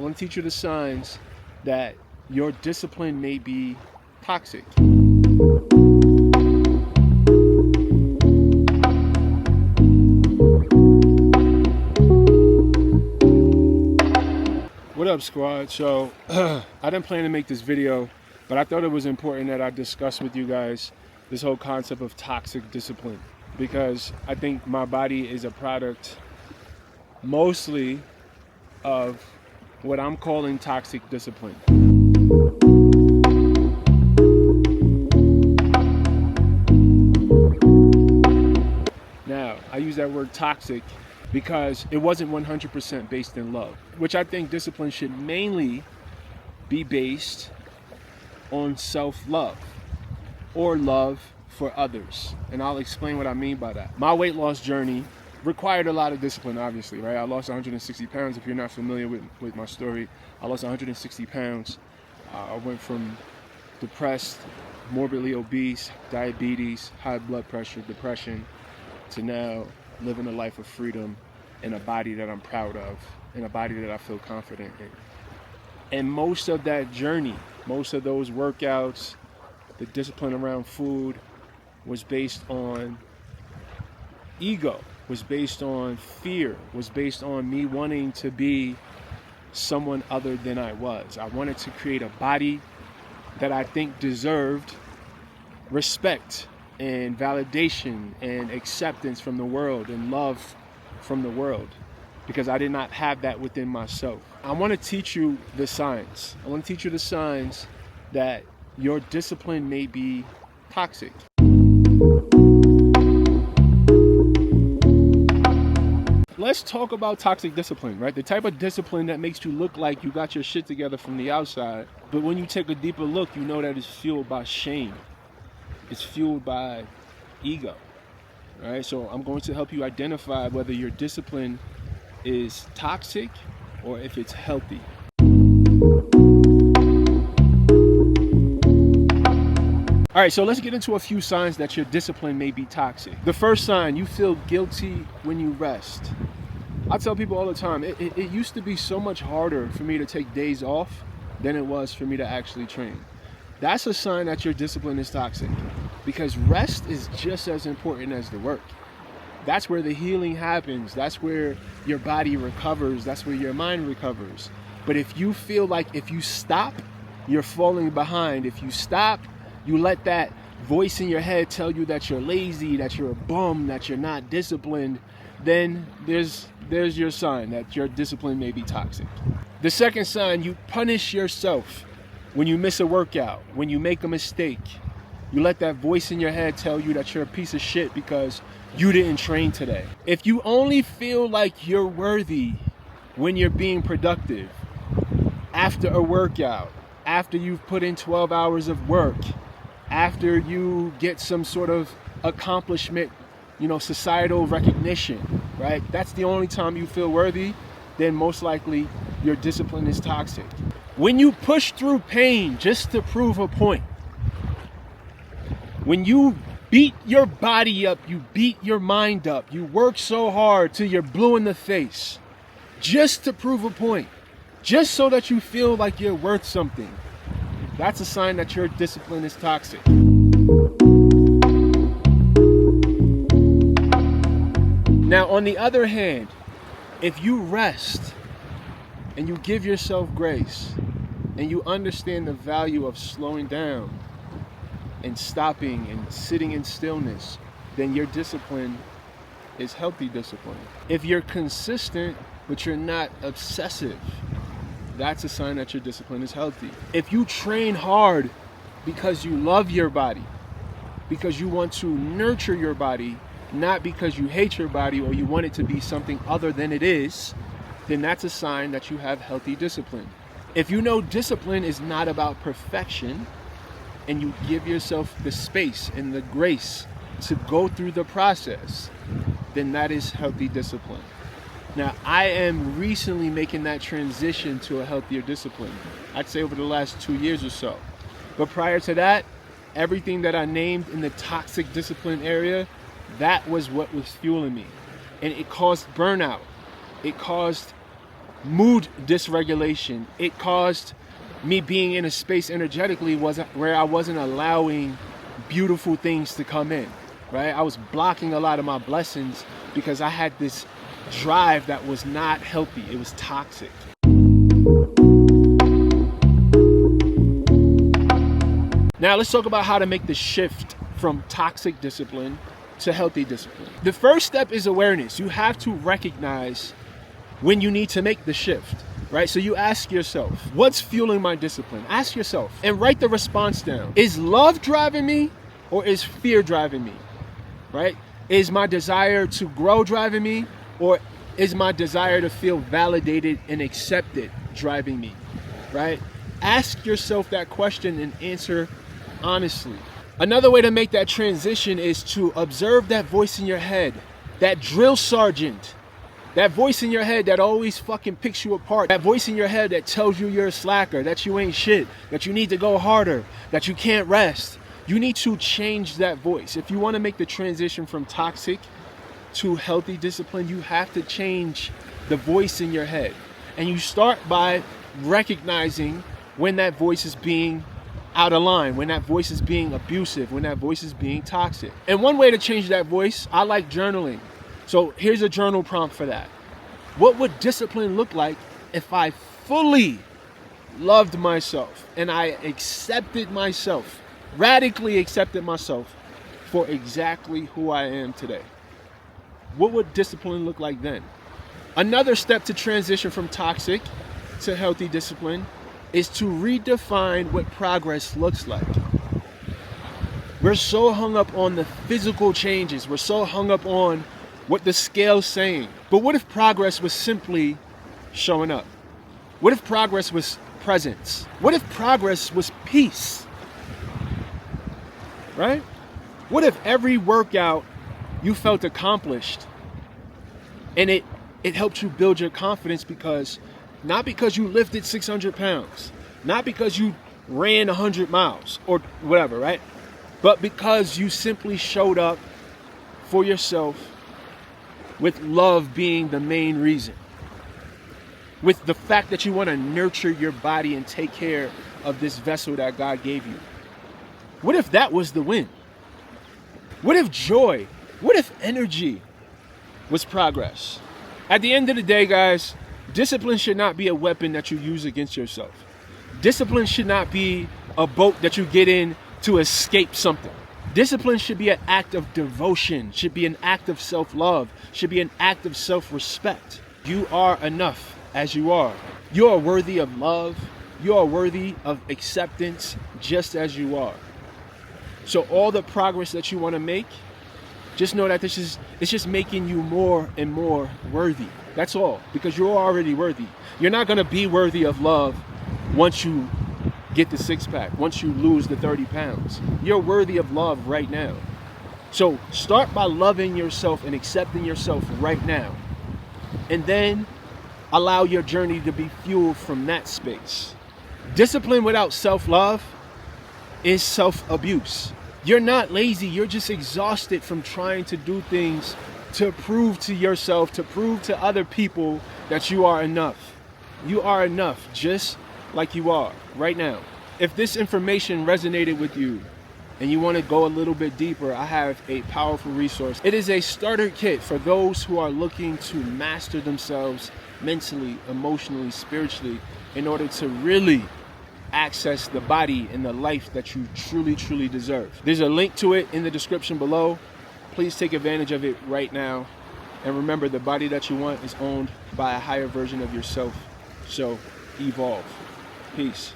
I want to teach you the signs that your discipline may be toxic. What up, squad? So I didn't plan to make this video, but I thought it was important that I discuss with you guys this whole concept of toxic discipline, because I think my body is a product mostly of what I'm calling toxic discipline. Now, I use that word toxic because it wasn't 100% based in love, which I think discipline should mainly be based on self-love or love for others. And I'll explain what I mean by that. My weight loss journey required a lot of discipline, obviously, right? I lost 160 pounds. If you're not familiar with my story, I lost 160 pounds. I went from depressed, morbidly obese, diabetes, high blood pressure, depression, to now living a life of freedom in a body that I'm proud of, in a body that I feel confident in. And most of that journey, most of those workouts, the discipline around food was based on ego, was based on fear, was based on me wanting to be someone other than I was. I wanted to create a body that I think deserved respect and validation and acceptance from the world and love from the world, because I did not have that within myself. I want to teach you the signs. I want to teach you the signs that your discipline may be toxic. Let's talk about toxic discipline, right? The type of discipline that makes you look like you got your shit together from the outside, but when you take a deeper look, you know that it's fueled by shame. It's fueled by ego, right? So I'm going to help you identify whether your discipline is toxic or if it's healthy. All right, so let's get into a few signs that your discipline may be toxic. The first sign, you feel guilty when you rest. I tell people all the time, it used to be so much harder for me to take days off than it was for me to actually train. That's a sign that your discipline is toxic, because rest is just as important as the work. That's where the healing happens. That's where your body recovers. That's where your mind recovers. But if you feel like if you stop, you're falling behind. If you stop, you let that voice in your head tell you that you're lazy, that you're a bum, that you're not disciplined, then there's your sign that your discipline may be toxic. The second sign, you punish yourself when you miss a workout, when you make a mistake. You let that voice in your head tell you that you're a piece of shit because you didn't train today. If you only feel like you're worthy when you're being productive, after a workout, after you've put in 12 hours of work, after you get some sort of accomplishment, societal recognition, right? That's the only time you feel worthy, then most likely your discipline is toxic. When you push through pain just to prove a point, when you beat your body up, you beat your mind up, you work so hard till you're blue in the face, just to prove a point, just so that you feel like you're worth something, that's a sign that your discipline is toxic. Now, on the other hand, if you rest and you give yourself grace and you understand the value of slowing down and stopping and sitting in stillness, then your discipline is healthy discipline. If you're consistent but you're not obsessive, that's a sign that your discipline is healthy. If you train hard because you love your body, because you want to nurture your body, not because you hate your body or you want it to be something other than it is, then that's a sign that you have healthy discipline. If you know discipline is not about perfection, and you give yourself the space and the grace to go through the process, then that is healthy discipline. Now, I am recently making that transition to a healthier discipline. I'd say over the last 2 years or so. But prior to that, everything that I named in the toxic discipline area, that was what was fueling me. And it caused burnout. It caused mood dysregulation. It caused me being in a space energetically where I wasn't allowing beautiful things to come in, right? I was blocking a lot of my blessings because I had this drive that was not healthy. It was toxic. Now let's talk about how to make the shift from toxic discipline to healthy discipline. The first step is awareness. You have to recognize when you need to make the shift, right? So you ask yourself, what's fueling my discipline? Ask yourself and write the response down. Is love driving me or is fear driving me, right? Is my desire to grow driving me, or is my desire to feel validated and accepted driving me, right? Ask yourself that question and answer honestly. Another way to make that transition is to observe that voice in your head, that drill sergeant, that voice in your head that always fucking picks you apart, that voice in your head that tells you you're a slacker, that you ain't shit, that you need to go harder, that you can't rest. You need to change that voice. If you want to make the transition from toxic to healthy discipline, you have to change the voice in your head. And you start by recognizing when that voice is being out of line, when that voice is being abusive, when that voice is being toxic. And one way to change that voice, I like journaling. So here's a journal prompt for that. What would discipline look like if I fully loved myself and I accepted myself, radically accepted myself for exactly who I am today? What would discipline look like then? Another step to transition from toxic to healthy discipline is to redefine what progress looks like. We're so hung up on the physical changes. We're so hung up on what the scale's saying. But what if progress was simply showing up? What if progress was presence? What if progress was peace? Right? What if every workout you felt accomplished and it helped you build your confidence not because you lifted 600 pounds, not because you ran 100 miles or whatever, right? But because you simply showed up for yourself with love being the main reason. With the fact that you want to nurture your body and take care of this vessel that God gave you. What if that was the win? What if joy, what if energy was progress? At the end of the day, guys, discipline should not be a weapon that you use against yourself. Discipline should not be a boat that you get in to escape something. Discipline should be an act of devotion, should be an act of self-love, should be an act of self-respect. You are enough as you are. You are worthy of love. You are worthy of acceptance just as you are. So all the progress that you want to make, just know that it's just making you more and more worthy. That's all, because you're already worthy. You're not going to be worthy of love once you get the six-pack, once you lose the 30 pounds. You're worthy of love right now. So start by loving yourself and accepting yourself right now. And then allow your journey to be fueled from that space. Discipline without self-love is self-abuse. You're not lazy, you're just exhausted from trying to do things to prove to yourself, to prove to other people that you are enough. You are enough just like you are right now. If this information resonated with you and you want to go a little bit deeper, I have a powerful resource. It is a starter kit for those who are looking to master themselves mentally, emotionally, spiritually, in order to really access the body and the life that you truly, truly deserve. There's a link to it in the description below. Please take advantage of it right now. And remember, the body that you want is owned by a higher version of yourself. So evolve. Peace.